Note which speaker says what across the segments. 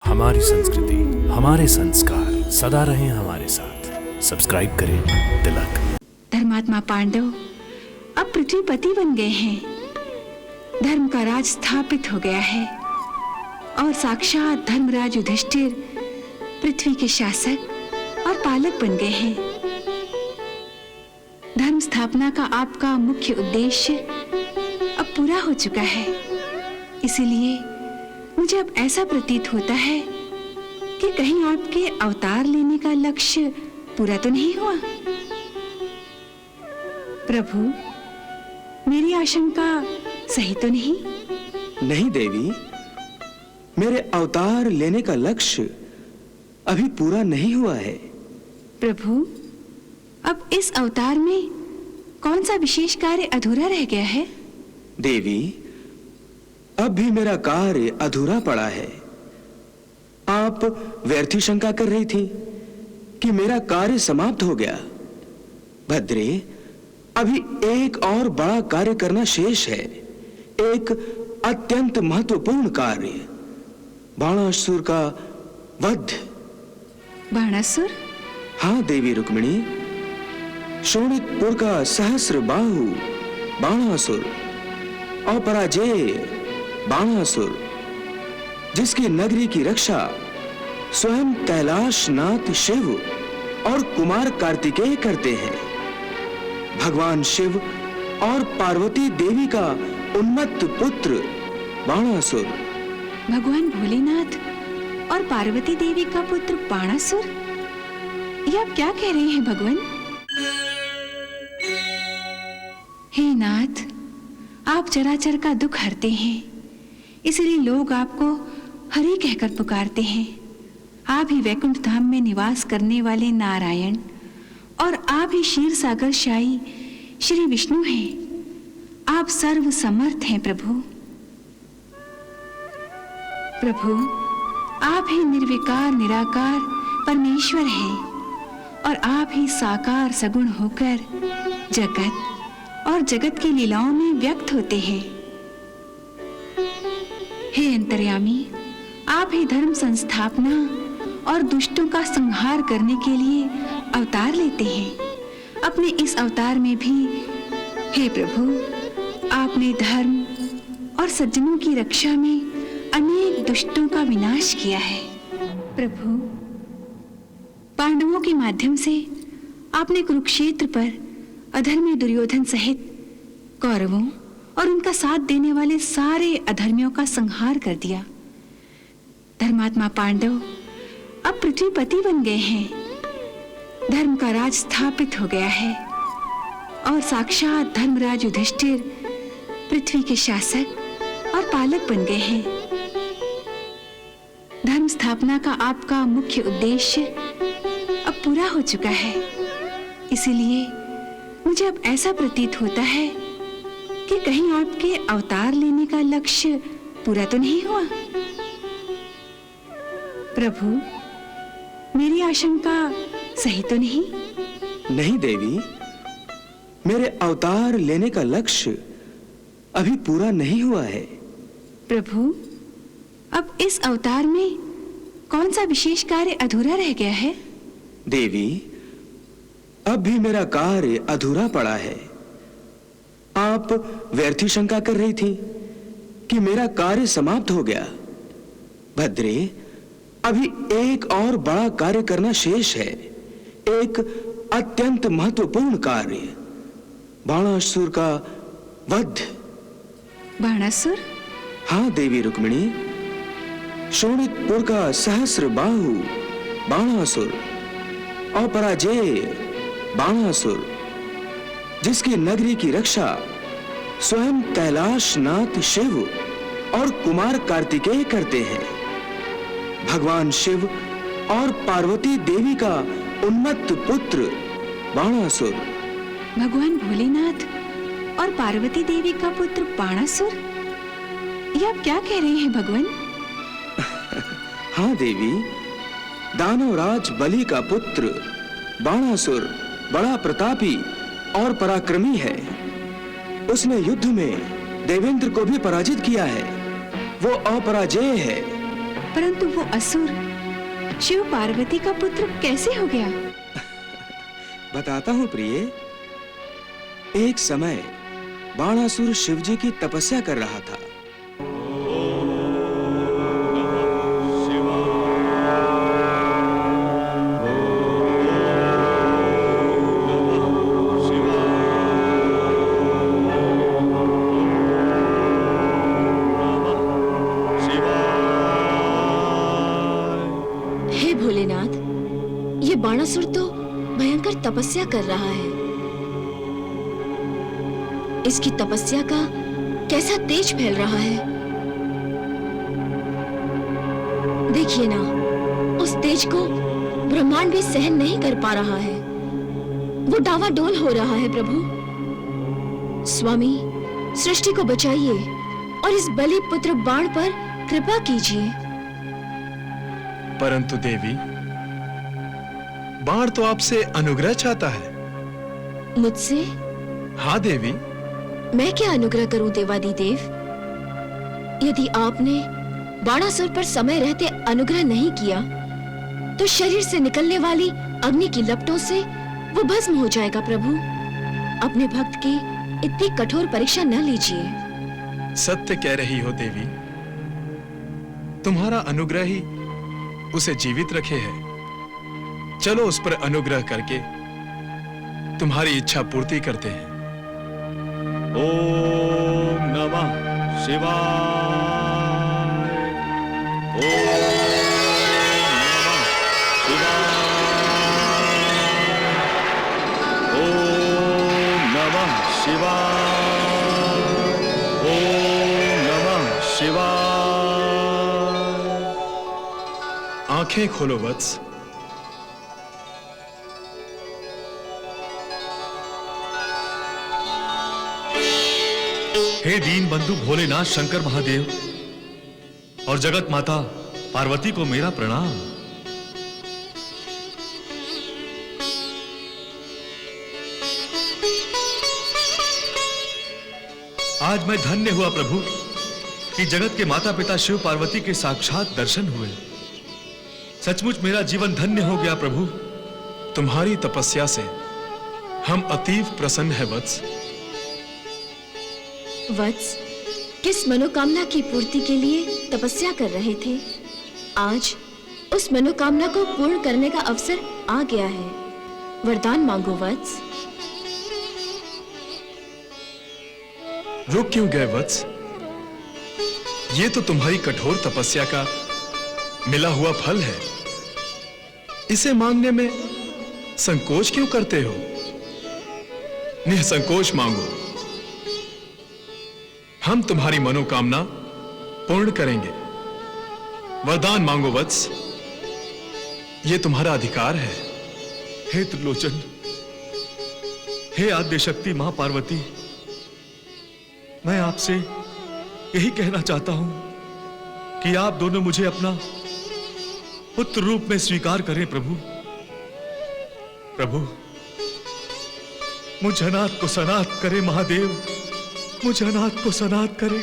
Speaker 1: हमारी संस्कृति, हमारे संस्कार सदा रहें हमारे साथ। सब्सक्राइब करें तिलक।
Speaker 2: धर्मात्मा पांडव अब पृथ्वीपति बन गए हैं। धर्म का राज स्थापित हो गया है और साक्षात धर्मराज युधिष्ठिर पृथ्वी के शासक और पालक बन गए हैं। धर्म स्थापना का आपका मुख्य उद्देश्य अब पूरा हो चुका है। इसीलिए मुझे अब ऐसा प्रतीत होता है कि कहीं आपके अवतार लेने का लक्ष्य पूरा तो नहीं हुआ। प्रभु, मेरी आशंका सही तो नहीं?
Speaker 3: नहीं देवी, मेरे अवतार लेने का लक्ष्य अभी पूरा नहीं हुआ है।
Speaker 2: प्रभु, अब इस अवतार में कौन सा विशेष कार्य अधूरा रह गया है?
Speaker 3: देवी, अब भी मेरा कार्य अधूरा पड़ा है। आप व्यर्थी शंका कर रही थी कि मेरा कार्य समाप्त हो गया। भद्रे, अभी एक और बड़ा कार्य करना शेष है, एक अत्यंत महत्वपूर्ण कार्य, बाणासुर का वध।
Speaker 2: बाणासुर?
Speaker 3: हाँ देवी रुक्मिणी, शोणितपुर का सहस्र बाहु बाणासुर, अपराजेय बाणासुर, जिसकी नगरी की रक्षा स्वयं कैलाशनाथ शिव और कुमार कार्तिकेय करते हैं। भगवान शिव और पार्वती देवी का उन्मत्त पुत्र बाणासुर।
Speaker 2: भगवान भोलेनाथ और पार्वती देवी का पुत्र बाणासुर? ये आप क्या कह रहे हैं भगवान? हे नाथ, आप चराचर का दुख हरते हैं, इसलिए लोग आपको हरि कहकर पुकारते हैं। आप ही वैकुंठ धाम में निवास करने वाले नारायण और आप ही क्षीर सागर शाही श्री विष्णु हैं। आप सर्व समर्थ हैं प्रभु। प्रभु, आप ही निर्विकार निराकार परमेश्वर हैं और आप ही साकार सगुण होकर जगत और जगत की लीलाओं में व्यक्त होते हैं। हे अंतर्यामी, आप ही धर्म संस्थापना और दुष्टों का संहार करने के लिए अवतार लेते हैं। अपने इस अवतार में भी हे प्रभु, आपने धर्म और सज्जनों की रक्षा में अनेक दुष्टों का विनाश किया है। प्रभु, पांडवों के माध्यम से आपने कुरुक्षेत्र पर अधर्मी दुर्योधन सहित कौरवों और उनका साथ देने वाले सारे अधर्मियों का संहार कर दिया। धर्मात्मा पांडव अब पृथ्वीपति बन गए हैं। धर्म का राज स्थापित हो गया है और साक्षात धर्मराज युधिष्ठिर पृथ्वी के शासक और पालक बन गए हैं। धर्म स्थापना का आपका मुख्य उद्देश्य अब पूरा हो चुका है। इसीलिए मुझे अब ऐसा प्रतीत होता है कि कहीं आपके अवतार लेने का लक्ष्य पूरा तो नहीं हुआ। प्रभु, मेरी आशंका सही तो नहीं?
Speaker 3: नहीं देवी, मेरे अवतार लेने का लक्ष्य अभी पूरा नहीं हुआ है।
Speaker 2: प्रभु, अब इस अवतार में कौन सा विशेष कार्य अधूरा रह गया है?
Speaker 3: देवी, अब भी मेरा कार्य अधूरा पड़ा है। आप व्यर्थी शंका कर रही थी कि मेरा कार्य समाप्त हो गया। भद्रे, अभी एक और बड़ा कार्य करना शेष है, एक अत्यंत महत्वपूर्ण कार्य, बाणासुर का वध।
Speaker 2: बाणासुर?
Speaker 3: हाँ देवी रुक्मिणी, शोणितपुर का सहस्र बाहु बाणासुर, अपराजेय बाणासुर, जिसकी नगरी की रक्षा स्वयं कैलाशनाथ शिव और कुमार कार्तिकेय करते हैं। भगवान शिव और पार्वती देवी का उन्मत्त पुत्र बाणासुर।
Speaker 2: भगवान भोलेनाथ और पार्वती देवी का पुत्र बाणासुर? ये आप क्या कह रहे हैं भगवान?
Speaker 3: हाँ देवी, दानवराज बलि का पुत्र बाणासुर बड़ा प्रतापी और पराक्रमी है। उसने युद्ध में देवेंद्र को भी पराजित किया है। वो अपराजेय है
Speaker 2: परंतु वो असुर शिव पार्वती का पुत्र कैसे हो गया?
Speaker 3: बताता हूं प्रिय। एक समय बाणासुर शिवजी की तपस्या कर रहा था।
Speaker 4: हे भोलेनाथ, ये बाणासुर तो भयंकर तपस्या कर रहा है। इसकी तपस्या का कैसा तेज फैल रहा है। देखिए ना, उस तेज को ब्रह्मांड भी सहन नहीं कर पा रहा है। वो डावाडोल हो रहा है। प्रभु स्वामी, सृष्टि को बचाइए और इस बलि पुत्र बाण पर कृपा कीजिए।
Speaker 5: परंतु देवी, बाण तो आपसे अनुग्रह चाहता है।
Speaker 4: मुझसे?
Speaker 5: हाँ देवी।
Speaker 4: मैं क्या अनुग्रह करूं देवादिदेव? यदि आपने बाणासुर पर समय रहते अनुग्रह नहीं किया तो शरीर से निकलने वाली अग्नि की लपटों से वो भस्म हो जाएगा। प्रभु, अपने भक्त की इतनी कठोर परीक्षा न लीजिए।
Speaker 5: सत्य कह रही हो देवी। तुम्हारा अनुग्रह ही उसे जीवित रखे है। चलो उस पर अनुग्रह करके तुम्हारी इच्छा पूर्ति करते हैं।
Speaker 6: ओम नमः शिवाय। ओम नमः शिवाय। ओम नमः शिवाय। ओम नमः शिवाय।
Speaker 5: आंखें खोलो वत्स।
Speaker 6: हे दीन बंधु भोलेनाथ शंकर महादेव और जगत माता पार्वती को मेरा प्रणाम। आज मैं धन्य हुआ प्रभु कि जगत के माता पिता शिव पार्वती के साक्षात दर्शन हुए। सचमुच मेरा जीवन धन्य हो गया प्रभु।
Speaker 5: तुम्हारी तपस्या से हम अतीव प्रसन्न हैं वत्स।
Speaker 4: वत्स, किस मनोकामना की पूर्ति के लिए तपस्या कर रहे थे? आज उस मनोकामना को पूर्ण करने का अवसर आ गया है। वरदान मांगो वत्स।
Speaker 5: रुक क्यों गए वत्स? ये तो तुम्हारी कठोर तपस्या का मिला हुआ फल है। इसे मांगने में संकोच क्यों करते हो? निसंकोच मांगो। हम तुम्हारी मनोकामना पूर्ण करेंगे। वरदान मांगो वत्स। ये तुम्हारा अधिकार है।
Speaker 6: हे त्रिलोचन, हे आद्य शक्ति मां पार्वती, मैं आपसे यही कहना चाहता हूं कि आप दोनों मुझे अपना पुत्र रूप में स्वीकार करें प्रभु। प्रभु, मुझ अनाथ को सनाथ करें महादेव, मुझ अनाथ को सनाथ करें।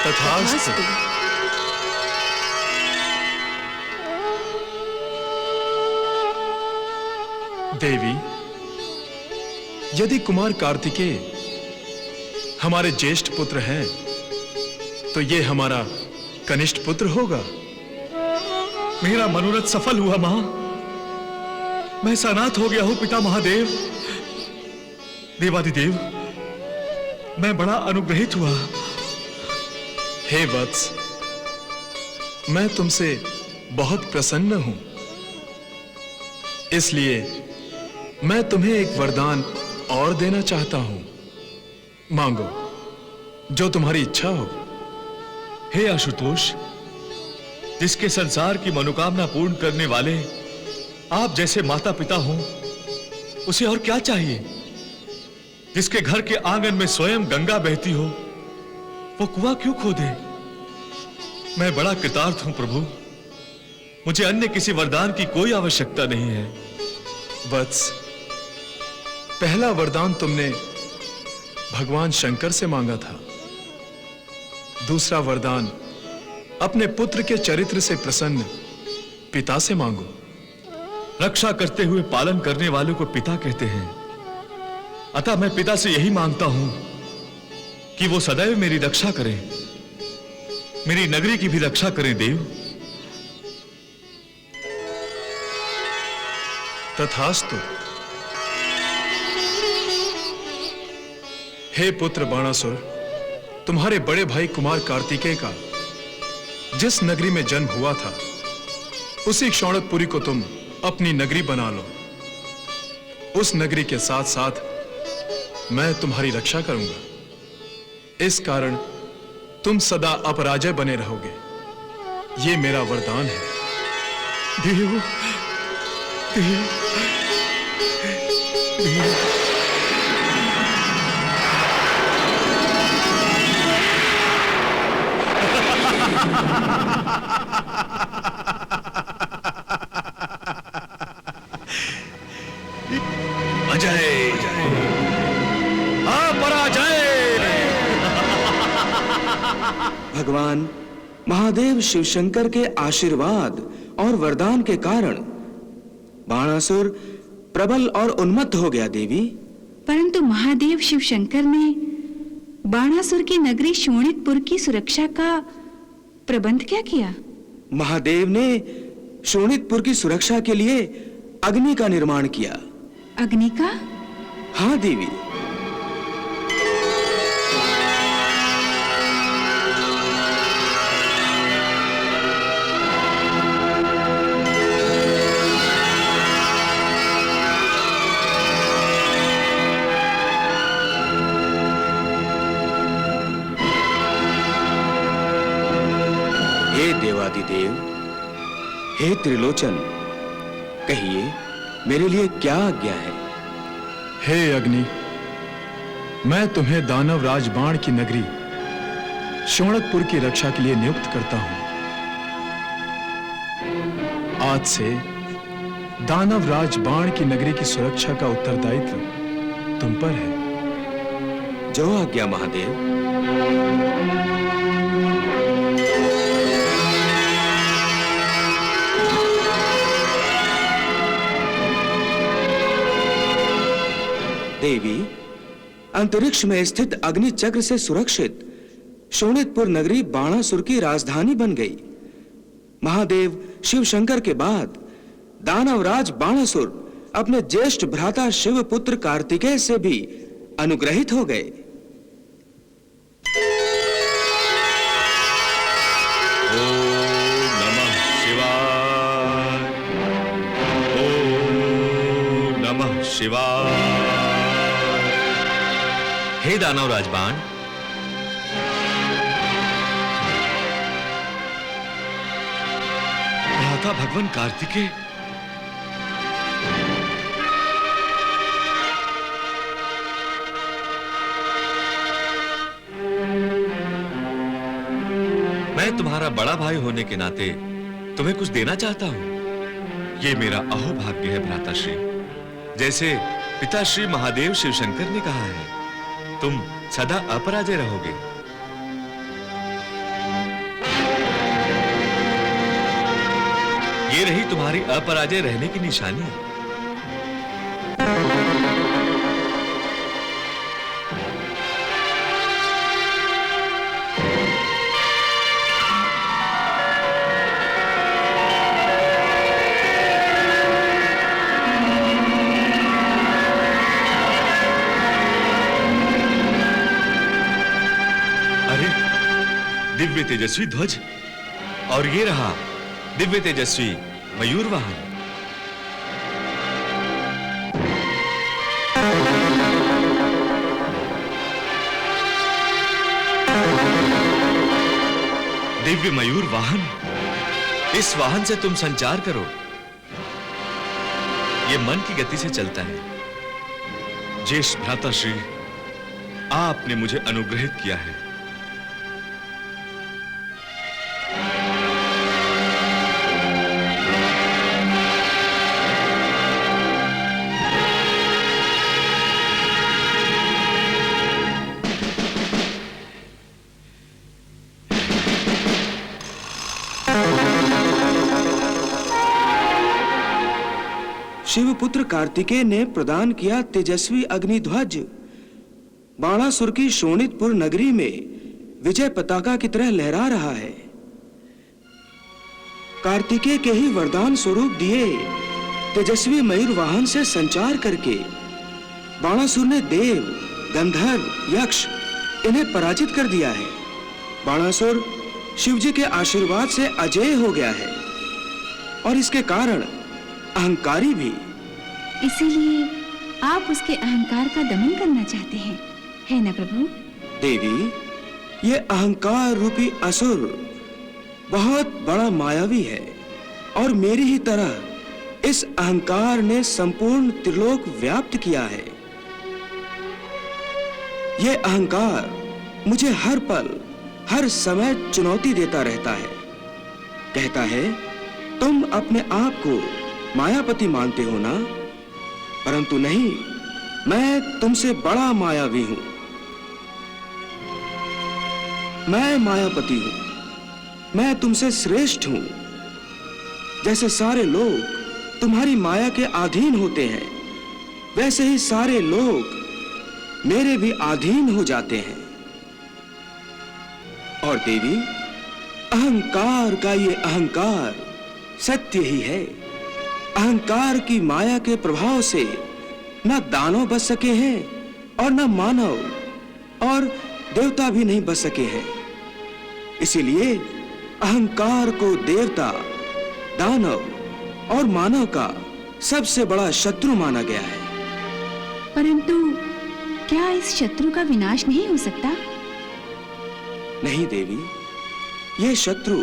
Speaker 5: तथास्तु। देवी, यदि कुमार कार्तिकेय हमारे ज्येष्ठ पुत्र हैं तो ये हमारा कनिष्ठ पुत्र होगा।
Speaker 6: मेरा मनोरथ सफल हुआ मां। मैं सनाथ हो गया हूं पिता महादेव। देवादिदेव, मैं बड़ा अनुग्रहित हुआ।
Speaker 5: हे वत्स, मैं तुमसे बहुत प्रसन्न हूं। इसलिए मैं तुम्हें एक वरदान और देना चाहता हूं। मांगो, जो तुम्हारी इच्छा हो।
Speaker 6: हे आशुतोष, जिसके संसार की मनोकामना पूर्ण करने वाले आप जैसे माता पिता हो, उसे और क्या चाहिए? जिसके घर के आंगन में स्वयं गंगा बहती हो, वो कुआं क्यों खोदे? मैं बड़ा कृतार्थ हूं प्रभु। मुझे अन्य किसी वरदान की कोई आवश्यकता नहीं है।
Speaker 5: वत्स, पहला वरदान तुमने भगवान शंकर से मांगा था। दूसरा वरदान अपने पुत्र के चरित्र से प्रसन्न पिता से मांगो।
Speaker 6: रक्षा करते हुए पालन करने वालों को पिता कहते हैं। अतः मैं पिता से यही मांगता हूं कि वो सदैव मेरी रक्षा करें, मेरी नगरी की भी रक्षा करें देव।
Speaker 5: तथास्तु। हे पुत्र बाणासुर, तुम्हारे बड़े भाई कुमार कार्तिकेय का जिस नगरी में जन्म हुआ था उसी क्षौणकपुरी को तुम अपनी नगरी बना लो। उस नगरी के साथ साथ मैं तुम्हारी रक्षा करूंगा। इस कारण तुम सदा अपराजय बने रहोगे। ये मेरा वरदान है।
Speaker 6: देव, देव, देव। अजय, अपराजय।
Speaker 3: भगवान महादेव शिवशंकर के आशीर्वाद और वरदान के कारण बाणासुर प्रबल और उन्मत्त हो गया देवी।
Speaker 2: परंतु महादेव शिवशंकर ने बाणासुर की नगरी शोणितपुर की सुरक्षा का प्रबंध क्या किया?
Speaker 3: महादेव ने शोणितपुर की सुरक्षा के लिए अग्नि का निर्माण किया।
Speaker 2: अग्नि का?
Speaker 3: हाँ देवी। हे देवादिदेव, हे त्रिलोचन, कहिए मेरे लिए क्या आज्ञा है?
Speaker 5: हे अग्नि, मैं तुम्हें दानव राज बाण की नगरी शोणकपुर की रक्षा के लिए नियुक्त करता हूं। आज से दानव राज बाण की नगरी की सुरक्षा का उत्तरदायित्व तुम पर है।
Speaker 3: जो आज्ञा महादेव। देवी, अंतरिक्ष में स्थित अग्नि चक्र से सुरक्षित शोणितपुर नगरी बाणासुर की राजधानी बन गई। महादेव शिवशंकर के बाद दानवराज बाणासुर अपने ज्येष्ठ भ्राता शिवपुत्र कार्तिकेय से भी अनुग्रहित हो गए।
Speaker 6: ओम नमः शिवाय, ओम नमः शिवाय। हे दानव राजबाण, भ्राता भगवान कार्तिकेय, मैं तुम्हारा बड़ा भाई होने के नाते तुम्हें कुछ देना चाहता हूं। ये मेरा अहोभाग्य है भ्राताश्री। जैसे पिताश्री महादेव शिवशंकर ने कहा है, तुम सदा अपराजय रहोगे। ये रही तुम्हारी अपराजय रहने की निशानी। दिव्य तेजस्वी ध्वज, और ये रहा दिव्य तेजस्वी मयूर वाहन। दिव्य मयूर वाहन, इस वाहन से तुम संचार करो। ये मन की गति से चलता है। ज्येष्ठ भ्राताश्री, आपने मुझे अनुग्रहित किया है।
Speaker 3: शिवपुत्र कार्तिकेय ने प्रदान किया तेजस्वी अग्निध्वज बाणासुर की शोणितपुर नगरी में विजय पताका की तरह लहरा रहा है। कार्तिकेय के ही वरदान स्वरूप दिए तेजस्वी मयूर वाहन से संचार करके बाणासुर ने देव, गंधर्व, यक्ष इन्हें पराजित कर दिया है। बाणासुर शिवजी के आशीर्वाद से अजेय हो गया है और इसके कारण अहंकारी भी।
Speaker 2: इसीलिए आप उसके अहंकार का दमन करना चाहते हैं, है ना प्रभु?
Speaker 3: देवी, ये अहंकार रूपी असुर बहुत बड़ा मायावी है और मेरी ही तरह इस अहंकार ने संपूर्ण त्रिलोक व्याप्त किया है। ये अहंकार मुझे हर पल, हर समय चुनौती देता रहता है। कहता है, तुम अपने आप को मायापति मानते हो ना? परंतु नहीं, मैं तुमसे बड़ा मायावी हूं। मैं मायापति हूं, मैं तुमसे श्रेष्ठ हूं। जैसे सारे लोग तुम्हारी माया के अधीन होते हैं, वैसे ही सारे लोग मेरे भी अधीन हो जाते हैं। और देवी, अहंकार का ये अहंकार सत्य ही है। अहंकार की माया के प्रभाव से न दानव बच सके हैं और न मानव और देवता भी नहीं बच सके हैं। इसीलिए अहंकार को देवता, दानव और मानव का सबसे बड़ा शत्रु माना गया है।
Speaker 2: परंतु क्या इस शत्रु का विनाश नहीं हो सकता?
Speaker 3: नहीं देवी, यह शत्रु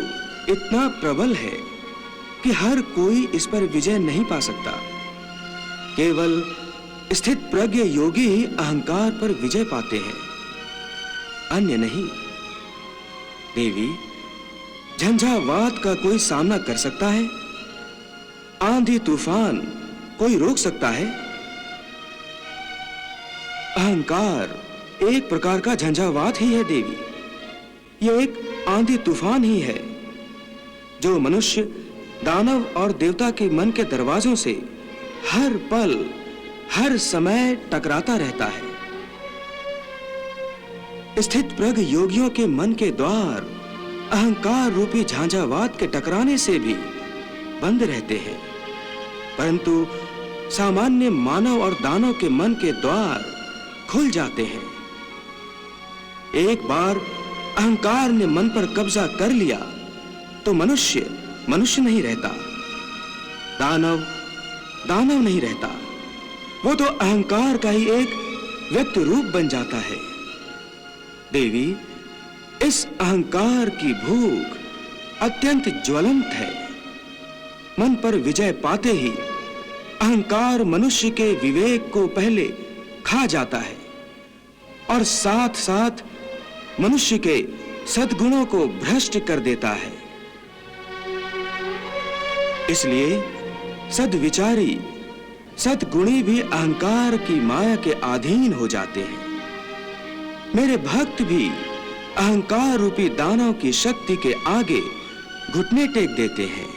Speaker 3: इतना प्रबल है कि हर कोई इस पर विजय नहीं पा सकता। केवल स्थित प्रज्ञ योगी ही अहंकार पर विजय पाते हैं, अन्य नहीं। देवी, झंझावात का कोई सामना कर सकता है? आंधी तूफान कोई रोक सकता है? अहंकार एक प्रकार का झंझावात ही है देवी। यह एक आंधी तूफान ही है जो मनुष्य, दानव और देवता के मन के दरवाजों से हर पल, हर समय टकराता रहता है। स्थित प्रज्ञ योगियों के मन के द्वार अहंकार रूपी झांझावात के टकराने से भी बंद रहते हैं, परंतु सामान्य मानव और दानव के मन के द्वार खुल जाते हैं। एक बार अहंकार ने मन पर कब्जा कर लिया तो मनुष्य मनुष्य नहीं रहता, दानव दानव नहीं रहता। वो तो अहंकार का ही एक व्यक्त रूप बन जाता है। देवी, इस अहंकार की भूख अत्यंत ज्वलंत है। मन पर विजय पाते ही अहंकार मनुष्य के विवेक को पहले खा जाता है और साथ साथ मनुष्य के सद्गुणों को भ्रष्ट कर देता है। इसलिए सद्विचारी, सद्गुणी भी अहंकार की माया के अधीन हो जाते हैं। मेरे भक्त भी अहंकार रूपी दानव की शक्ति के आगे घुटने टेक देते हैं।